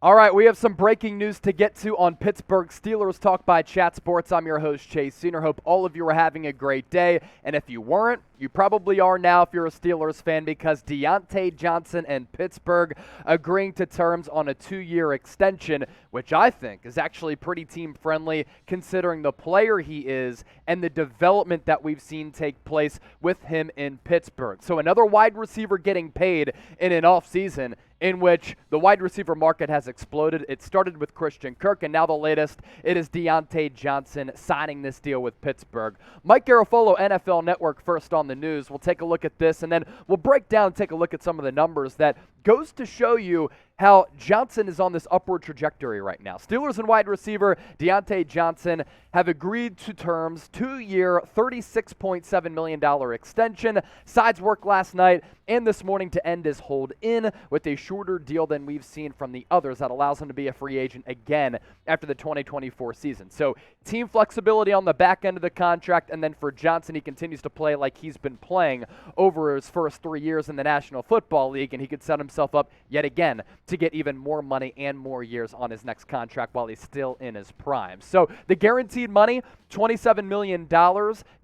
All right, we have some breaking news to get to on Pittsburgh Steelers Talk by Chat Sports. I'm your host, Chase Senior. Hope all of you are having a great day. And if you weren't, you probably are now if you're a Steelers fan, because Diontae Johnson and Pittsburgh agreeing to terms on a 2-year extension, which I think is actually pretty team-friendly considering the player he is and the development that we've seen take place with him in Pittsburgh. So another wide receiver getting paid in an offseason in which the wide receiver market has exploded. It started with Christian Kirk, and now the latest, it is Diontae Johnson signing this deal with Pittsburgh. Mike Garafolo, NFL Network, first on the news. We'll take a look at this, and then we'll break down and take a look at some of the numbers that goes to show you how Johnson is on this upward trajectory right now. Steelers and wide receiver Diontae Johnson have agreed to terms, 2-year, $36.7 million extension. Sides worked last night and this morning to end his hold in with a shorter deal than we've seen from the others that allows him to be a free agent again after the 2024 season. So team flexibility on the back end of the contract, and then for Johnson, he continues to play like he's been playing over his first 3 years in the National Football League, and he could set himself up yet again to get even more money and more years on his next contract while he's still in his prime. So the guaranteed money, $27 million.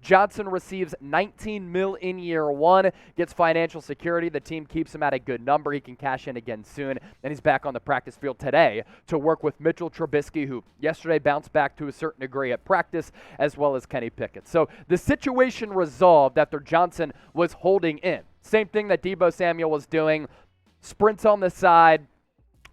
Johnson receives $19 million in year one, gets financial security. The team keeps him at a good number. He can cash in again soon, and he's back on the practice field today to work with Mitchell Trubisky, who yesterday bounced back to a certain degree at practice, as well as Kenny Pickett. So the situation resolved after Johnson was holding in. Same thing that Deebo Samuel was doing. Sprints on the side,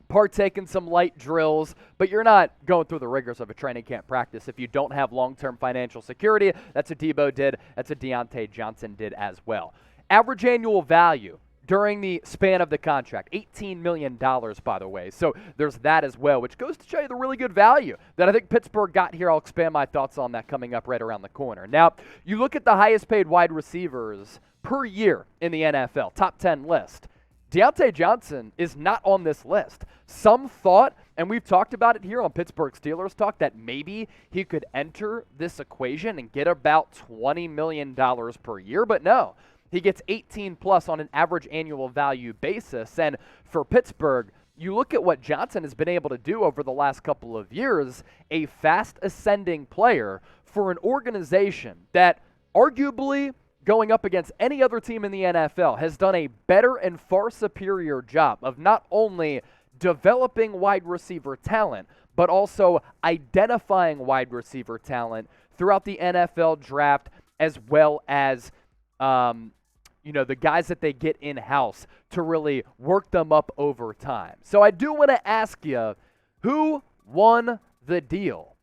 partake in some light drills, but you're not going through the rigors of a training camp practice if you don't have long-term financial security. That's what Deebo did. That's what Diontae Johnson did as well. Average annual value during the span of the contract, $18 million, by the way. So there's that as well, which goes to show you the really good value that I think Pittsburgh got here. I'll expand my thoughts on that coming up right around the corner. Now, you look at the highest paid wide receivers per year in the NFL, top 10 list. Diontae Johnson is not on this list. Some thought, and we've talked about it here on Pittsburgh Steelers Talk, that maybe he could enter this equation and get about $20 million per year, but no. He gets 18 plus on an average annual value basis, and for Pittsburgh, you look at what Johnson has been able to do over the last couple of years, a fast ascending player for an organization that arguably, going up against any other team in the NFL, has done a better and far superior job of not only developing wide receiver talent, but also identifying wide receiver talent throughout the NFL draft, as well as the guys that they get in-house to really work them up over time. So I do want to ask you, who won the deal?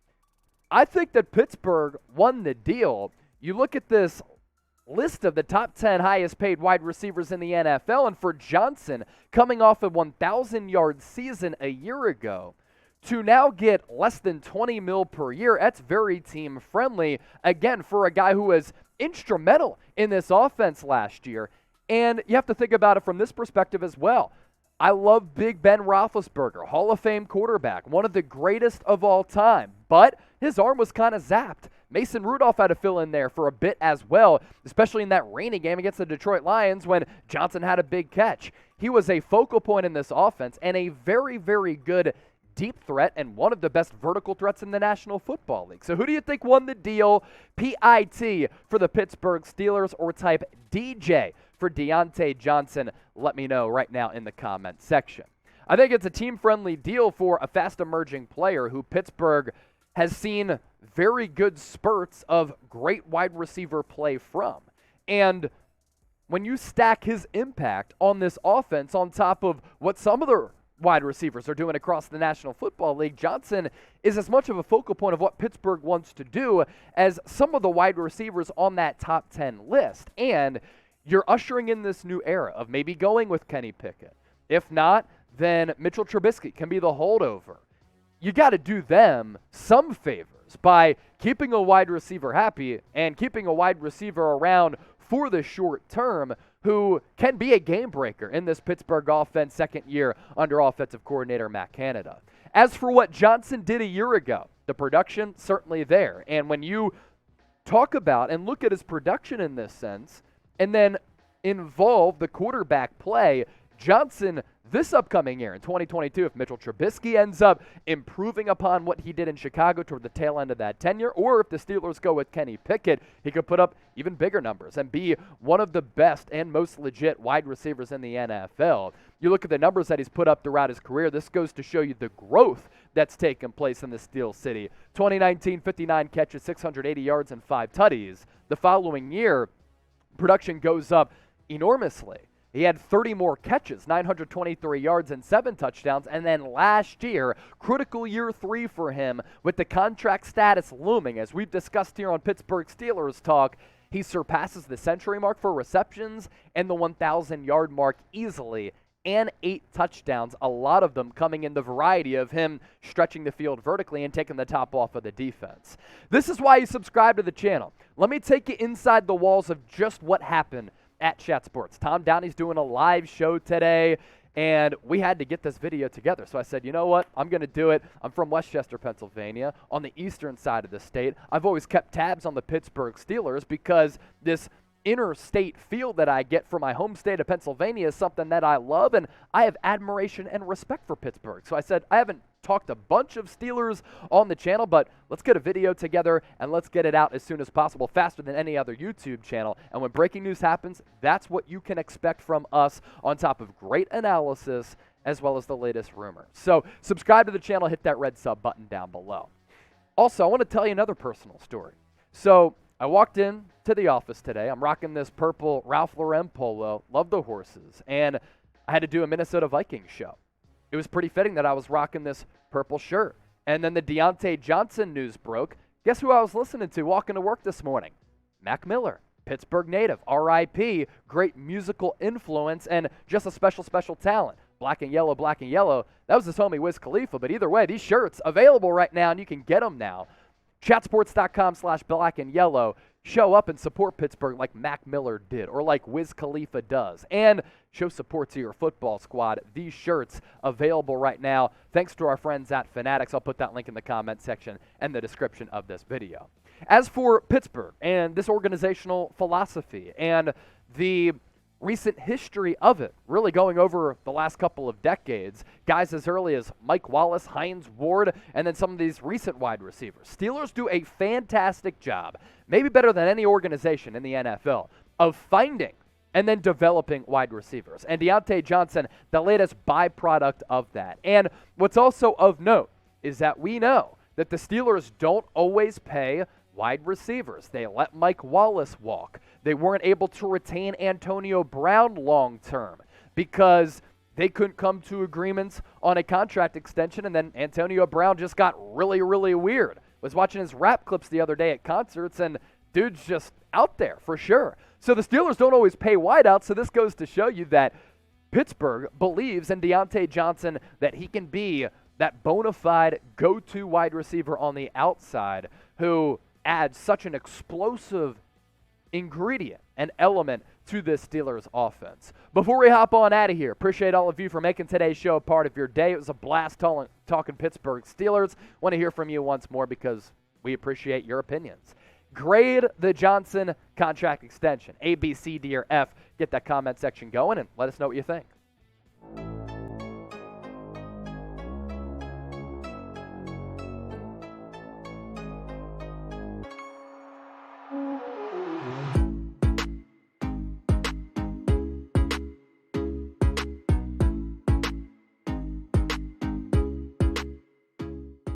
I think that Pittsburgh won the deal. You look at this list of the top 10 highest paid wide receivers in the NFL, and for Johnson, coming off a 1,000-yard season a year ago, to now get less than $20 million per year, that's very team-friendly, again, for a guy who was instrumental in this offense last year. And you have to think about it from this perspective as well. I love Big Ben Roethlisberger, Hall of Fame quarterback, one of the greatest of all time, but his arm was kind of zapped. Mason Rudolph had to fill in there for a bit as well, especially in that rainy game against the Detroit Lions when Johnson had a big catch. He was a focal point in this offense and a very, very good deep threat and one of the best vertical threats in the National Football League. So who do you think won the deal? PIT for the Pittsburgh Steelers, or type DJ for Diontae Johnson? Let me know right now in the comment section. I think it's a team-friendly deal for a fast-emerging player who Pittsburgh has seen very good spurts of great wide receiver play from. And when you stack his impact on this offense on top of what some other wide receivers are doing across the National Football League, Johnson is as much of a focal point of what Pittsburgh wants to do as some of the wide receivers on that top 10 list. And you're ushering in this new era of maybe going with Kenny Pickett. If not, then Mitchell Trubisky can be the holdover. You got to do them some favors by keeping a wide receiver happy and keeping a wide receiver around for the short term who can be a game breaker in this Pittsburgh offense second year under offensive coordinator Matt Canada. As for what Johnson did a year ago, the production certainly there. And when you talk about and look at his production in this sense and then involve the quarterback play, Johnson this upcoming year in 2022, if Mitchell Trubisky ends up improving upon what he did in Chicago toward the tail end of that tenure, or if the Steelers go with Kenny Pickett, he could put up even bigger numbers and be one of the best and most legit wide receivers in the NFL. You look at the numbers that he's put up throughout his career, this goes to show you the growth that's taken place in the Steel City. 2019, 59 catches, 680 yards, and 5 tutties. The following year, production goes up enormously. He had 30 more catches, 923 yards, and 7 touchdowns. And then last year, critical year 3 for him, with the contract status looming, as we've discussed here on Pittsburgh Steelers Talk, he surpasses the century mark for receptions and the 1,000-yard mark easily, and 8 touchdowns, a lot of them coming in the variety of him stretching the field vertically and taking the top off of the defense. This is why you subscribe to the channel. Let me take you inside the walls of just what happened at Chat Sports. Tom Downey's doing a live show today, and we had to get this video together. So I said, you know what? I'm going to do it. I'm from Westchester, Pennsylvania, on the eastern side of the state. I've always kept tabs on the Pittsburgh Steelers because this interstate feel that I get from my home state of Pennsylvania is something that I love, and I have admiration and respect for Pittsburgh. So I said, I haven't talked a bunch of Steelers on the channel, but let's get a video together and let's get it out as soon as possible, faster than any other YouTube channel. And when breaking news happens, that's what you can expect from us, on top of great analysis as well as the latest rumors. So subscribe to the channel, hit that red sub button down below. Also, I want to tell you another personal story. So I walked in to the office today. I'm rocking this purple Ralph Lauren polo, love the horses, and I had to do a Minnesota Vikings show. It was pretty fitting that I was rocking this purple shirt. And then the Diontae Johnson news broke. Guess who I was listening to walking to work this morning? Mac Miller, Pittsburgh native, R.I.P., great musical influence, and just a special, special talent. Black and yellow, black and yellow. That was his homie Wiz Khalifa, but either way, these shirts available right now, and you can get them now. Chatsports.com/black and yellow. Show up and support Pittsburgh like Mac Miller did, or like Wiz Khalifa does, and show support to your football squad. These shirts available right now, thanks to our friends at Fanatics. I'll put that link in the comment section and the description of this video. As for Pittsburgh and this organizational philosophy and the recent history of it, really going over the last couple of decades, guys as early as Mike Wallace, Hines Ward, and then some of these recent wide receivers. Steelers do a fantastic job, maybe better than any organization in the NFL, of finding and then developing wide receivers. And Diontae Johnson, the latest byproduct of that. And what's also of note is that we know that the Steelers don't always pay wide receivers. They let Mike Wallace walk. They weren't able to retain Antonio Brown long term because they couldn't come to agreements on a contract extension, and then Antonio Brown just got really, really weird. Was watching his rap clips the other day at concerts, and dude's just out there for sure. So the Steelers don't always pay wideouts, so this goes to show you that Pittsburgh believes in Diontae Johnson, that he can be that bona fide go-to wide receiver on the outside who adds such an explosive ingredient and element to this Steelers offense. Before we hop on out of here, appreciate all of you for making today's show a part of your day. It was a blast talking Pittsburgh Steelers. Want to hear from you once more because we appreciate your opinions. Grade the Johnson contract extension. A, B, C, D, or F. Get that comment section going and let us know what you think.